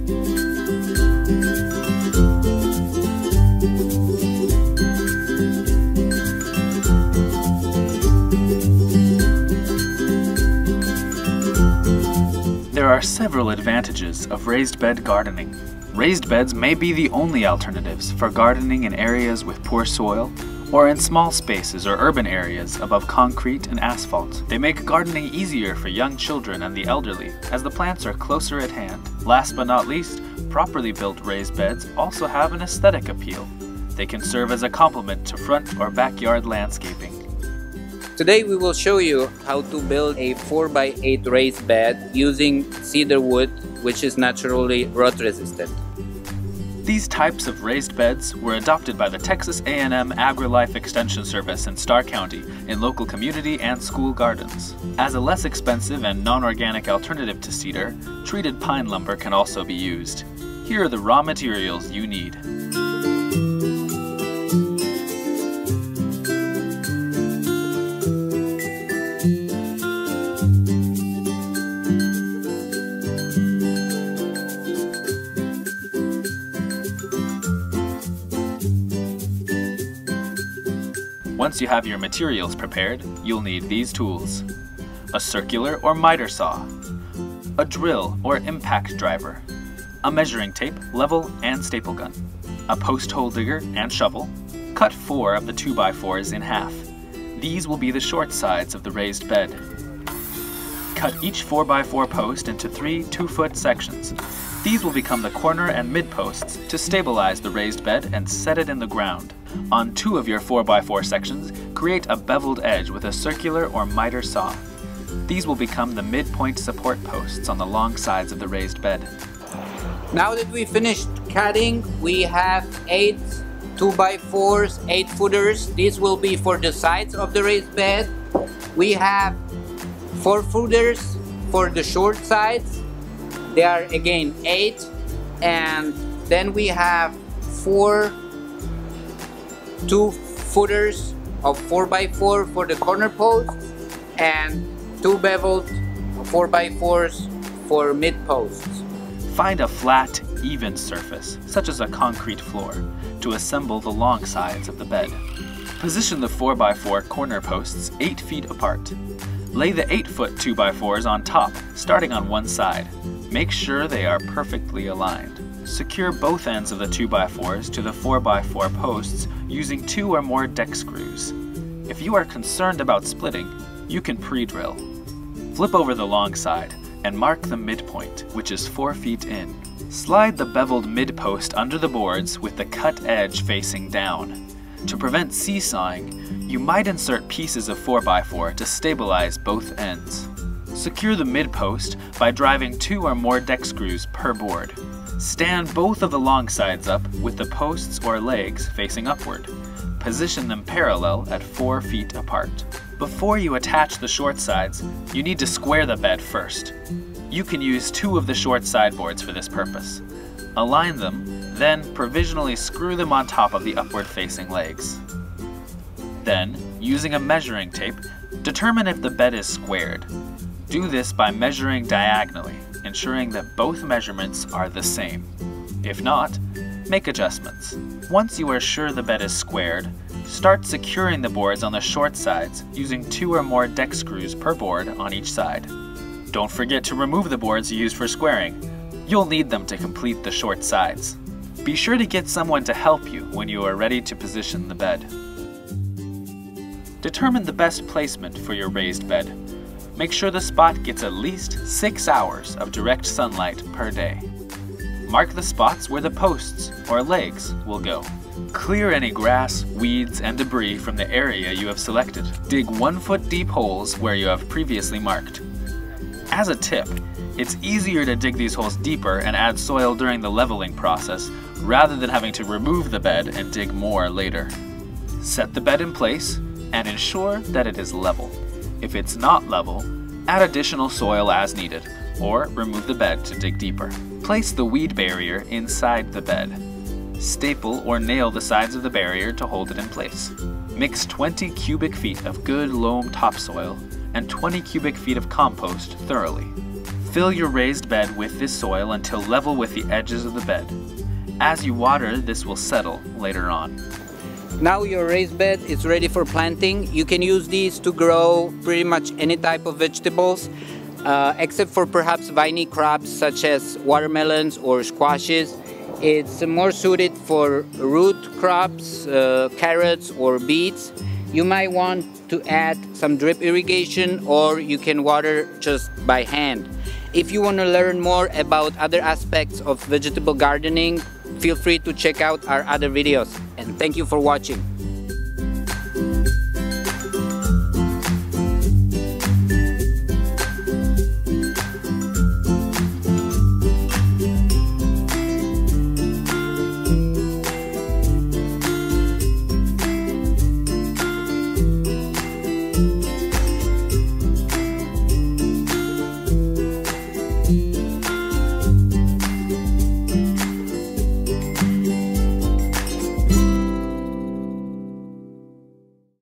There are several advantages of raised bed gardening. Raised beds may be the only alternatives for gardening in areas with poor soil or in small spaces or urban areas above concrete and asphalt. They make gardening easier for young children and the elderly as the plants are closer at hand. Last but not least, properly built raised beds also have an aesthetic appeal. They can serve as a complement to front or backyard landscaping. Today we will show you how to build a 4x8 raised bed using cedar wood, which is naturally rot resistant. These types of raised beds were adopted by the Texas A&M AgriLife Extension Service in Starr County in local community and school gardens. As a less expensive and non-organic alternative to cedar, treated pine lumber can also be used. Here are the raw materials you need. Once you have your materials prepared, you'll need these tools: a circular or miter saw, a drill or impact driver, a measuring tape, level, and staple gun, a post hole digger and shovel. Cut 4 of the 2x4s in half. These will be the short sides of the raised bed. Cut each 4x4 post into 3 2-foot sections. These will become the corner and mid posts to stabilize the raised bed and set it in the ground. On 2 of your 4x4 sections, create a beveled edge with a circular or miter saw. These will become the midpoint support posts on the long sides of the raised bed. Now that we finished cutting, we have 8 2x4s, 8 footers. These will be for the sides of the raised bed. We have 4 footers for the short sides. They are again 8, and then we have 4 2-footers of 4x4 for the corner posts and 2 beveled 4x4s for mid posts. Find a flat, even surface, such as a concrete floor, to assemble the long sides of the bed. Position the 4x4 corner posts 8 feet apart. Lay the 8-foot 2x4s on top, starting on one side. Make sure they are perfectly aligned. Secure both ends of the 2x4s to the 4x4 posts using 2 or more deck screws. If you are concerned about splitting, you can pre-drill. Flip over the long side and mark the midpoint, which is 4 feet in. Slide the beveled mid-post under the boards with the cut edge facing down. To prevent seesawing, you might insert pieces of 4x4 to stabilize both ends. Secure the mid-post by driving 2 or more deck screws per board. Stand both of the long sides up with the posts or legs facing upward. Position them parallel at 4 feet apart. Before you attach the short sides, you need to square the bed first. You can use 2 of the short sideboards for this purpose. Align them, then provisionally screw them on top of the upward-facing legs. Then, using a measuring tape, determine if the bed is squared. Do this by measuring diagonally, ensuring that both measurements are the same. If not, make adjustments. Once you are sure the bed is squared, start securing the boards on the short sides using 2 or more deck screws per board on each side. Don't forget to remove the boards you used for squaring. You'll need them to complete the short sides. Be sure to get someone to help you when you are ready to position the bed. Determine the best placement for your raised bed. Make sure the spot gets at least 6 hours of direct sunlight per day. Mark the spots where the posts or legs will go. Clear any grass, weeds, and debris from the area you have selected. Dig 1-foot deep holes where you have previously marked. As a tip, it's easier to dig these holes deeper and add soil during the leveling process rather than having to remove the bed and dig more later. Set the bed in place and ensure that it is level. If it's not level, add additional soil as needed, or remove the bed to dig deeper. Place the weed barrier inside the bed. Staple or nail the sides of the barrier to hold it in place. Mix 20 cubic feet of good loam topsoil and 20 cubic feet of compost thoroughly. Fill your raised bed with this soil until level with the edges of the bed. As you water, this will settle later on. Now your raised bed is ready for planting. You can use these to grow pretty much any type of vegetables, except for perhaps viney crops such as watermelons or squashes. It's more suited for root crops, carrots or beets. You might want to add some drip irrigation, or you can water just by hand. If you want to learn more about other aspects of vegetable gardening, feel free to check out our other videos. And thank you for watching.